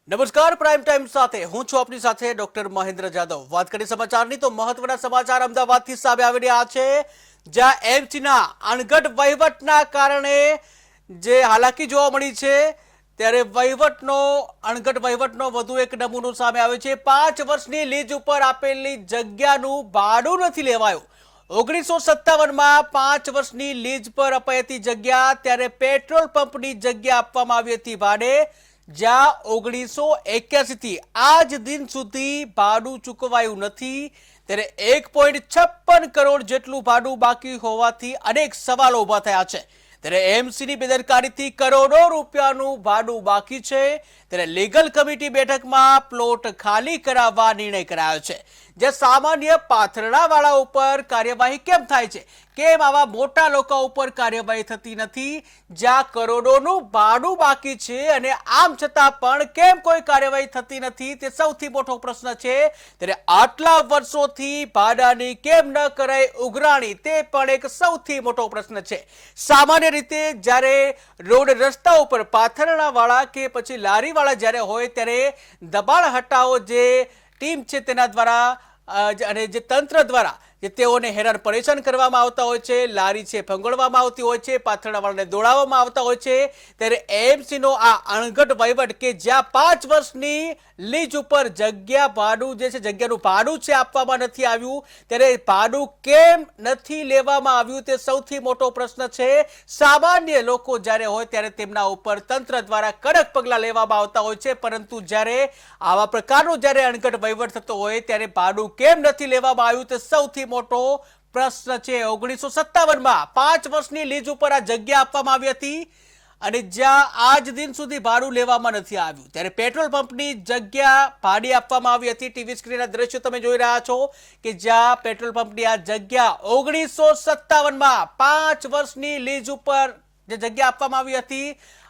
નમસ્કાર prime time સાથે હું છું આપની સાથે ડોક્ટર મહેન્દ્ર જાદવ। વાત કરીએ સમાચારની તો મહત્વના સમાચાર અમદાવાદથી સામે આવી રહ્યા છે, જ્યાં એમસીના અણઘડ વહીવટના કારણે જે હાલાકી જોવા મળી છે, ત્યારે અણઘડ વહીવટનો વધુ એક નમૂનો સામે આવ્યો છે। 5 વર્ષની લીઝ ઉપર આપેલી જગ્યાનું ભાડું નથી લેવાયું। 1957માં 5 વર્ષની લીઝ પર અપાઈ જગ્યા, ત્યારે પેટ્રોલ પંપની જગ્યા આપવામાં આવી હતી ભાડે, જ્યાં 1981 થી આજ દિન સુધી ભાડું ચૂકવાયું નથી। ત્યારે 1.56 કરોડ જેટલું ભાડું બાકી હોવાથી અનેક સવાલો ઉભા થયા છે। ત્યારે એમસીની બેદરકારીથી કરોડો રૂપિયાનું ભાડું બાકી છે। ત્યારે લીગલ કમિટી બેઠકમાં પ્લોટ ખાલી કરાવવા નિર્ણય કરાયો છે, જે સામાન્ય પાથરણાવાળા ઉપર કાર્યવાહી કેમ થાય છે, કેમ આવા મોટા લોકો ઉપર કાર્યવાહી થતી નથી, જ્યાં કરોડોનું ભાડું બાકી છે અને આમ છતાં પણ કેમ કોઈ કાર્યવાહી થતી નથી, તે સૌથી મોટો પ્રશ્ન છે। ત્યારે આટલા વર્ષોથી ભાડાની કેમ ન કરાય ઉઘરાણી, તે પણ એક સૌથી મોટો પ્રશ્ન છે। સામાન્ય રીતે જ્યારે રોડ રસ્તા ઉપર પાથરણાવાળા કે પછી લારીવાળા જ્યારે હોય, ત્યારે દબાણ હટાવો જે ટીમ છે તેના દ્વારા અને જે તંત્ર દ્વારા જે તેઓને હેરાન પરેશાન કરવામાં આવતા હોય છે, લારી છે ફંગોળવામાં આવતી હોય છે, પાથરણાવાળાને દોડાવવામાં આવતા હોય છે। ત્યારે એમસીનો આ અણઘડ વહીવટ કે જ્યાં 5 વર્ષની લીઝ ઉપર જગ્યા ભાડું જે છે, જગ્યાનું ભાડું છે આપવામાં નથી આવ્યું, ત્યારે ભાડું કેમ નથી લેવામાં આવ્યું, તે સૌથી મોટો પ્રશ્ન છે। સામાન્ય લોકો જ્યારે હોય ત્યારે તેમના ઉપર તંત્ર દ્વારા કડક પગલાં લેવામાં આવતા હોય છે, પરંતુ જ્યારે આવા પ્રકારનો જ્યારે અણઘડ વહીવટ થતો હોય ત્યારે ભાડું કેમ નથી લેવામાં આવ્યું, તે સૌથી મોટો પ્રશ્ન છે। 1957માં 5 વર્ષની લીઝ ઉપર આ જગ્યા આપવામાં આવી હતી અને જ્યાં આજ દિન સુધી ભાડું લેવામાં નથી આવ્યું। ત્યારે પેટ્રોલ પંપની જગ્યા ભાડે આપવામાં આવી હતી। ટીવી સ્ક્રીનના દ્રશ્યો તમે જોઈ રહ્યા છો કે જ્યાં પેટ્રોલ પંપની આ જગ્યા 1957માં 5 વર્ષની લીઝ ઉપર જે જગ્યા આપવામાં આવી હતી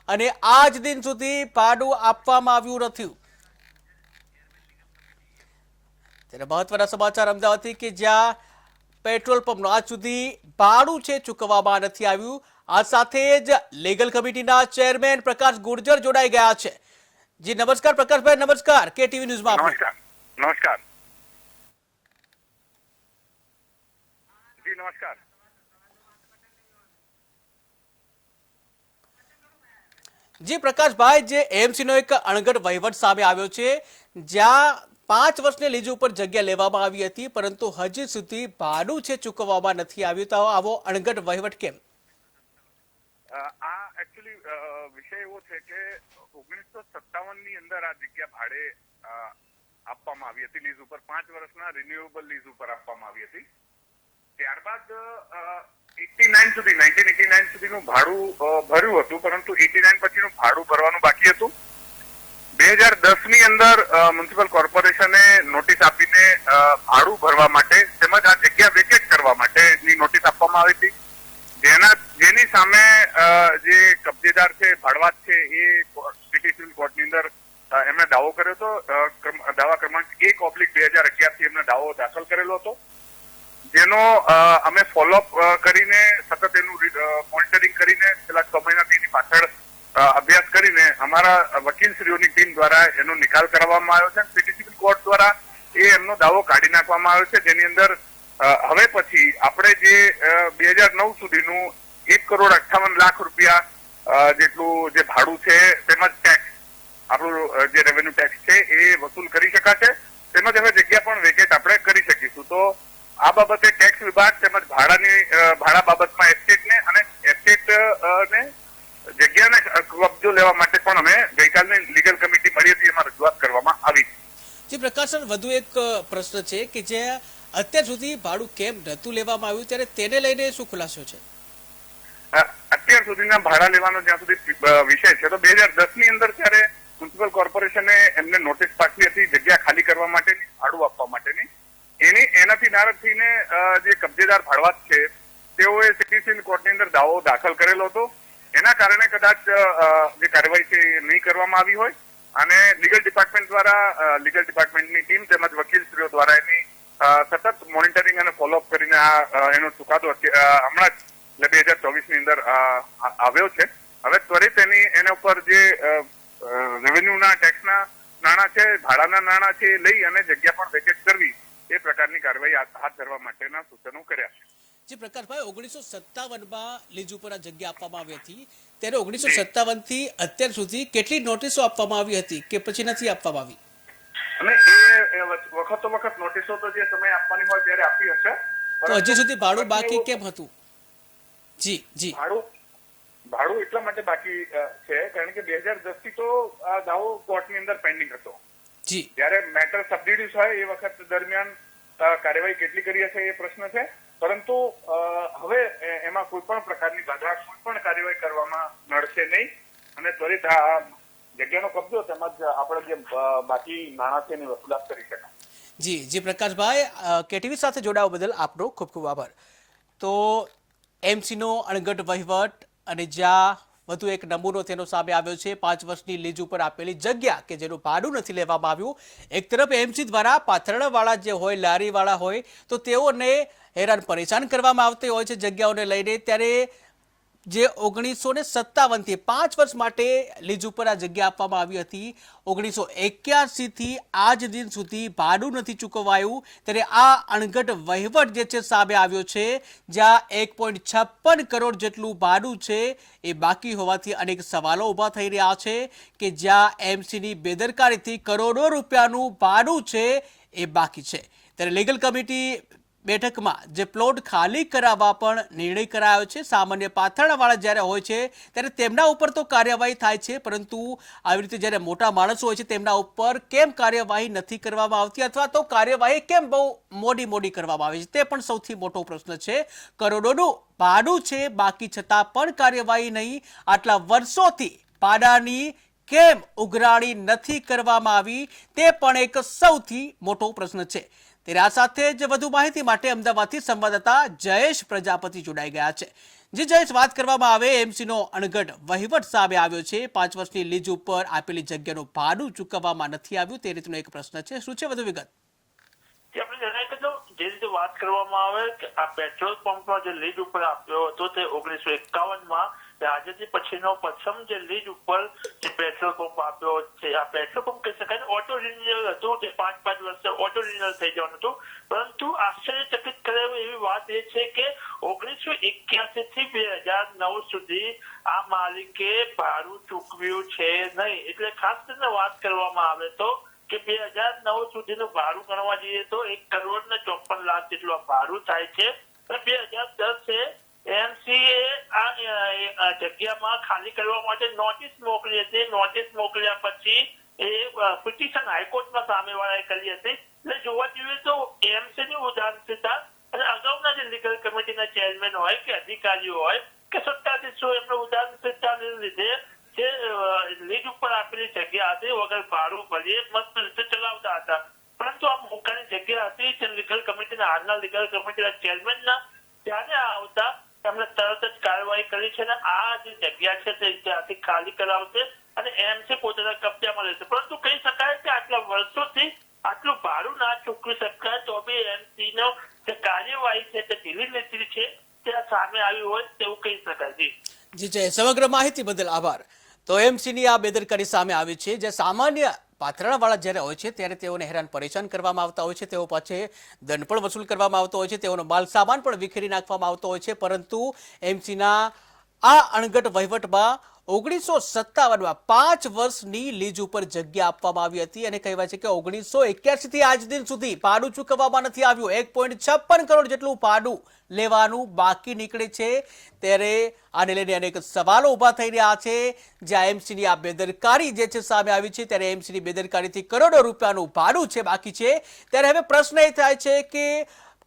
અને આજ દિન સુધી ભાડું આપવામાં આવ્યું નથી। ત્યારે મહત્વના સમાચાર અમદાવાદથી કે જ્યાં પેટ્રોલ પંપનો આજ સુધી ભાડું છે ચૂકવવામાં નથી આવ્યું। આ સાથે જ લીગલ કમિટીના ચેરમેન પ્રકાશ ગુર્જર જોડાઈ ગયા છે। જી નમસ્કાર પ્રકાશભાઈ, નમસ્કાર કેટીવી ન્યૂઝમાં નમસ્કાર। નમસ્કાર જી નમસ્કાર। જી પ્રકાશભાઈ, જે એમસીનો એક અણઘડ વહીવટ સામે આવ્યો છે, જ્યાં 5 વર્ષની લીઝ ઉપર જગ્યા લેવામાં આવી હતી પરંતુ હજી સુધી ભાડું છે ચૂકવવામાં નથી આવ્યું, તો આવો અણઘડ વહીવટ કેમ? આ એકચ્યુઅલી વિષય એવો છે કે 1957 ની અંદર આ જગ્યા ભાડે આપવામાં આવી હતી, લીઝ ઉપર 5 વર્ષના રિન્યુએબલ લીઝ ઉપર આપવામાં આવી હતી। ત્યારબાદ 1989 સુધીનું ભાડું ભર્યું હતું, પરંતુ 89 પછીનું ભાડું ભરવાનું બાકી હતું। 2010 ની અંદર મ્યુનિસિપલ કોર્પોરેશને નોટિસ આપીને ભાડું ભરવા માટે તેમજ આ જગ્યા વેકેટ કરવા માટેની નોટિસ આપવામાં આવી હતી, જેની સામે જે કબજેદાર છે, ભાડવાત છે, એ સિટી સિવિલ કોર્ટની અંદર એમણે દાવો કર્યો હતો। દાવા ક્રમાંક 1/2011 થી એમને દાવો દાખલ કરેલો હતો, જેનો અમે ફોલોઅપ કરીને સતત એનું મોનિટરિંગ કરીને છેલ્લા 6 મહિનાથી એની પાછળ અભ્યાસ કરીને અમારા વકીલશ્રીઓની ટીમ દ્વારા એનો નિકાલ કરવામાં આવ્યો છે। સિટી સિવિલ કોર્ટ દ્વારા એમનો દાવો કાઢી નાખવામાં આવ્યો છે, જેની અંદર હવે પછી આપણે જે 2009 સુધીનું 1,58,00,000 રૂપિયા જેટલું જે ભાડું છે તેમજ ટેક્સ, આપણું જે રેવન્યુ ટેક્સ છે એ વસૂલ કરી શકાશે, તેમજ હવે જગ્યા પણ વેકેટ આપણે કરી શકીશું। તો આ બાબતે ટેક્સ વિભાગ તેમજ ભાડા બાબતમાં એસ્ટેટને અને એસ્ટેટને જગ્યાને કબજો લેવા માટે પણ અમે ગઈકાલની લીગલ કમિટી મળી હતી, એમાં રજૂઆત કરવામાં આવી। જી પ્રકાશન, વધુ એક પ્રશ્ન છે કે જે અત્યાર સુધી ભાડું કેમ નતું લેવામાં આવ્યું, ત્યારે તેને લઈને શું ખુલાસો છે? અત્યાર સુધીના ભાડા લેવાનો જ્યાં સુધી વિષય છે, તો 2010 ની અંદર ત્યારે મ્યુનિસિપલ કોર્પોરેશને એમને નોટિસ પાઠવી હતી જગ્યા ખાલી કરવા માટેની, ભાડું આપવા માટેની। એનાથી નારાજ થઈને જે કબજેદાર ભાડવાત છે તેઓએ સિટી સિવિલ કોર્ટની અંદર દાવો દાખલ કરેલો હતો। એના કારણે કદાચ જે કાર્યવાહી છે એ નહીં કરવામાં આવી હોય અને લીગલ ડિપાર્ટમેન્ટ દ્વારા લીગલ ડિપાર્ટમેન્ટની ટીમ તેમજ વકીલશ્રીઓ દ્વારા એની સતત મોનિટરિંગ અને ફોલોઅપ કરીને એનો ચુકાદો હમણાં જ 2024 ની અંદર આવ્યો છે। હવે ત્વરિત એના ઉપર જે રેવન્યુના ટેક્સના નાણાં છે, ભાડાના નાણાં છે, એ લઈ અને જગ્યા પણ વેકેટ કરવી એ પ્રકારની કાર્યવાહી હાથ ધરવા માટેના સૂચનો કર્યા છે. જી પ્રકાશભાઈ, 1957માં લીજ ઉપર આ જગ્યા આપવામાં આવી હતી, ત્યારે 1957 થી અત્યાર સુધી કેટલી નોટિસો આપવામાં આવી હતી કે પછી નથી આપવામાં આવી? અને એ વખત નોટિસો તો જે સમય આપવાની હોય ત્યારે આપી હશે, તો હજી સુધી ભાડું બાકી કેમ હતું? જી જી, ભાડું એટલા માટે બાકી છે કારણ કે 2010 થી તો આ દાવો કોર્ટની અંદર પેન્ડિંગ હતો. જી, જ્યારે મેટર સબડિડ્યુસ હોય એ વખત દરમિયાન કાર્યવાહી કેટલી કરી હશે એ પ્રશ્ન છે, પરંતુ હવે એમાં કોઈ પણ પ્રકારની બાધા, કોઈ પણ કાર્યવાહી કરવામાં નડશે નહીં અને ત્વરિત આ જગ્યાનો કબજો તેમજ આપણે જે બાકી નાણાં છે એની વસૂલાત કરી શકાય. જી જી પ્રકાશભાઈ, કેટીવી સાથે જોડાવા બદલ આપનો ખૂબ ખૂબ આભાર. તો એમસીનો અણઘડ વહીવટ અને જ્યાં વધુ એક નમૂનો તેનો સામે આવ્યો છે, 5 વર્ષની લીજ ઉપર આપેલી જગ્યા કે જેનું ભાડું નથી લેવામાં આવ્યું. એક તરફ એમસી દ્વારા પાથરણવાળા જે હોય, લારીવાળા હોય, તો તેઓને હેરાન પરેશાન કરવામાં આવતી હોય છે જગ્યાઓને લઈને. ત્યારે જે 1957 થી 5 વર્ષ માટે લીજ ઉપર આ જગ્યા આપવામાં આવી હતી, 1981 થી આજ દિન સુધી ભાડું નથી ચૂકવાયું. ત્યારે આ અણઘડ વહીવટ જે છે સામે આવ્યો છે, જ્યાં 1.56 કરોડ જેટલું ભાડું છે એ બાકી હોવાથી અનેક સવાલો ઊભા થઈ રહ્યા છે કે જ્યાં એમસીની બેદરકારીથી કરોડો રૂપિયાનું ભાડું છે એ બાકી છે. ત્યારે લીગલ કમિટી બેઠકમાં જે પ્લોટ ખાલી કરાવવા પણ નિર્ણય કરાયો છે. સામાન્ય પાથરણવાળા જ્યારે હોય છે ત્યારે તેમના ઉપર તો કાર્યવાહી થાય છે, પરંતુ આવી રીતે જ્યારે મોટા માણસો હોય છે તેમના ઉપર કેમ કાર્યવાહી નથી કરવામાં આવતી, અથવા તો કાર્યવાહી કેમ બહુ મોડી કરવામાં આવે છે, તે પણ સૌથી મોટો પ્રશ્ન છે. કરોડોનું ભાડું છે બાકી છતાં પણ કાર્યવાહી નહીં. આટલા વર્ષોથી ભાડાની કેમ ઉઘરાણી નથી કરવામાં આવી, તે પણ એક સૌથી મોટો પ્રશ્ન છે. ત્યારે આ સાથે જ વધુ માહિતી માટે અમદાવાદથી સંવાદદાતા જયેશ પ્રજાપતિ જોડાઈ ગયા છે. જે જયેશ, વાત કરવામાં આવે એમસીનો અણઘડ વહીવટ સામે આવ્યો છે, 5 વર્ષની લીજ ઉપર આપેલી જગ્યાનું ભાડું ચૂકવવામાં નથી આવ્યું, તે રીતનો એક પ્રશ્ન છે. શું છે વધુ વિગત? આપણે જણાવી કે જે રીતે વાત કરવામાં આવે કે આ પેટ્રોલ પંપમાં જે લીજ ઉપર આપ્યો હતો તે 1951માં આઝાદી પછીનો પ્રથમ જે લીજ ઉપર જે પેટ્રોલ પંપ આપ્યો છે, આ પેટ્રોલ પંપ કહી શકાય ઓટો રિન્યુઅલ હતું કે 5-5 વર્ષે ઓટો રિન્યુઅલ થઈ જવાનું હતું. પરંતુ આશ્ચર્યચકિત કરે એવી વાત એ છે કે 1981 થી 2009 સુધી આ માલિકે ભાડું ચૂકવ્યું છે નહીં. એટલે ખાસ કરીને વાત કરવામાં આવે તો કે 2009 સુધીનું ભાડું ગણવા જઈએ તો 1,54,00,000 જેટલું આ ભાડું થાય છે. અને 2010 એમસીએ આ જગ્યામાં ખાલી કરવા માટે નોટિસ મોકલી હતી. નોટિસ મોકલ્યા પછી એ પિટિશન હાઈકોર્ટમાં સામેવાળાએ કરી હતી. એટલે જોવા જઈએ તો એમસીની ઉદાસીનતા અને અગાઉના જે લીગલ કમિટીના ચેરમેન હોય કે અધિકારીઓ હોય કે સત્તાધીશો એમના ઉદાસીનતાને લીધે જે લીજ ઉપર આપેલી જગ્યા હતી વગર ભાડું ભરીએ મસ્ત રીતે ચલાવતા હતા. પરંતુ આ મોકાની જગ્યા હતી જે લીગલ કમિટીના હાલના લીગલ કમિટીના ચેરમેનના ત્યારે આવતા એમને તરત જ કાર્યવાહી કરી છે અને આ જે જગ્યા છે તે ત્યાંથી ખાલી કરાવશે અને એમસી પોતાના કબજામાં લેશે. પરંતુ કહી શકાય કે આટલા વર્ષોથી આટલું ભાડું ના ચૂકવી શકાય તો બી એમસીનો જે કાર્યવાહી છે તે ઢીલી નીતિ છે તે સામે આવી હોય તેવું કહી શકાય. જી જય, સમગ્ર માહિતી બદલ આભાર. તો એમસીની આ બેદરકારી સામે આવી છે, જે સામાન્ય પાથરણવાળા જ્યારે હોય છે ત્યારે તેઓને હેરાન પરેશાન કરવામાં આવતા હોય છે, તેઓ પાસે દંડ પણ વસૂલ કરવામાં આવતો હોય છે, તેઓનો માલ સામાન પણ વિખેરી નાખવામાં આવતો હોય છે. પરંતુ એમસીના આ અણઘડ વહીવટમાં 1957માં 5 વર્ષની લીજ ઉપર જગ્યા આપવામાં આવી હતી અને કહેવાય છે કે 1981 થી આજ દિન સુધી ભાડું ચૂકવવામાં નથી આવ્યું. 1.56 કરોડ જેટલું ભાડું લેવાનું બાકી નીકળે છે. ત્યારે આને લઈને અનેક સવાલો ઊભા થઈ રહ્યા છે. જ્યાં એમસીની આ બેદરકારી જે છે સામે આવી છે, ત્યારે એમસીની બેદરકારીથી કરોડો રૂપિયાનું ભાડું છે બાકી છે. ત્યારે હવે પ્રશ્ન એ થાય છે કે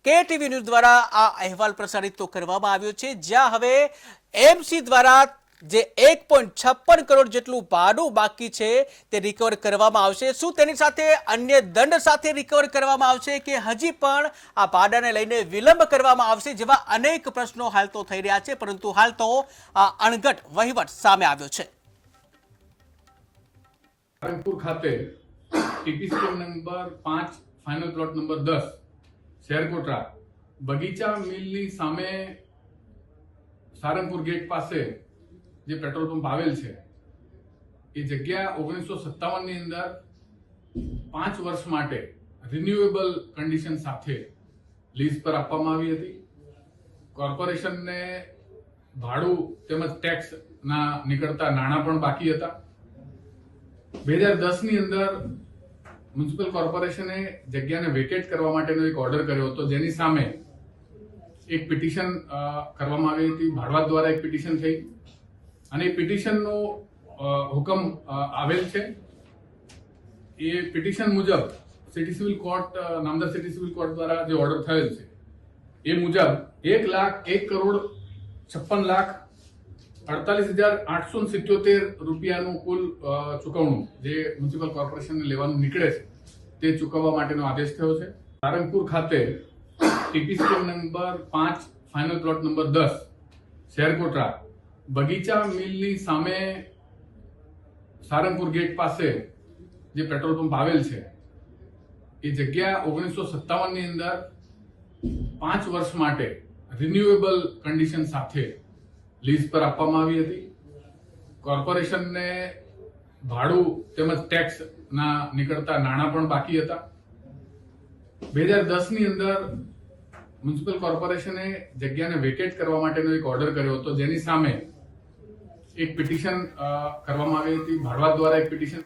કેટીવી ન્યૂઝ દ્વારા આ અહેવાલ પ્રસારિત તો કરવામાં આવ્યો છે, જ્યાં હવે એમસી દ્વારા જે 1.56 કરોડ જેટલું ભાડું બાકી છે તે રિકવર કરવામાં આવશે. શું તેની સાથે અન્ય દંડ સાથે રિકવર કરવામાં આવશે કે હજી પણ આ ભાડાને લઈને વિલંબ કરવામાં આવશે, જેવા અનેક પ્રશ્નો હાલ તો થઈ રહ્યા છે. પરંતુ હાલ તો આ અણઘડ વહીવટ સામે આવ્યો છે. સારંગપુર ખાતે TPC number 5 final plot number 10 શેરકોટરા બગીચા મિલની સામે સારંગપુર ગેટ પાસે જે પેટ્રોલ પંપ આવેલ છે એ જગ્યા 1957ની અંદર 5 વર્ષ માટે રિન્યુએબલ કન્ડિશન સાથે લીઝ પર આપવામાં આવી હતી. કોર્પોરેશનને ભાડું તેમજ ટેક્સ ના નીકળતા નાણાં પણ બાકી હતા. 2010 ની અંદર મ્યુનિસિપલ કોર્પોરેશને જગ્યાને વેકેટ કરવા માટેનો એક ઓર્ડર કર્યો હતો, જેની સામે એક પિટિશન કરવામાં આવી હતી. ભાડવાત દ્વારા એક પિટિશન થઈ અને એ પિટિશનનો હુકમ આવેલ છે. એ પિટિશન મુજબ સિટી સિવિલ કોર્ટ, નામદાર સિટી સિવિલ કોર્ટ દ્વારા જે ઓર્ડર થયેલ છે એ મુજબ 1,01,56,48,877 રૂપિયાનું કુલ ચૂકવણું જે મ્યુનિસિપલ કોર્પોરેશનને લેવાનું નીકળે છે તે ચૂકવવા માટેનો આદેશ થયો છે. સારંગપુર ખાતે TPC number 5 final plot number 10 શેરકોટરા બગીચા મિલની સામે સારંગપુર ગેટ પાસે જે પેટ્રોલ પંપ આવેલ છે એ જગ્યા 1957 ની અંદર 5 વર્ષ માટે રિન્યુએબલ કન્ડિશન સાથે લીઝ પર આપવામાં આવી હતી. કોર્પોરેશનને ભાડું તેમજ ટેક્સ ના નીકળતા નાણાં પણ બાકી હતા. 2010 ની અંદર મ્યુનિસિપલ કોર્પોરેશને જગ્યાને વેકેટ કરવા માટેનો એક ઓર્ડર કર્યો હતો, જેની સામે એક પિટિશન કરવામાં આવી હતી. ભાડવાત દ્વારા એક પિટિશન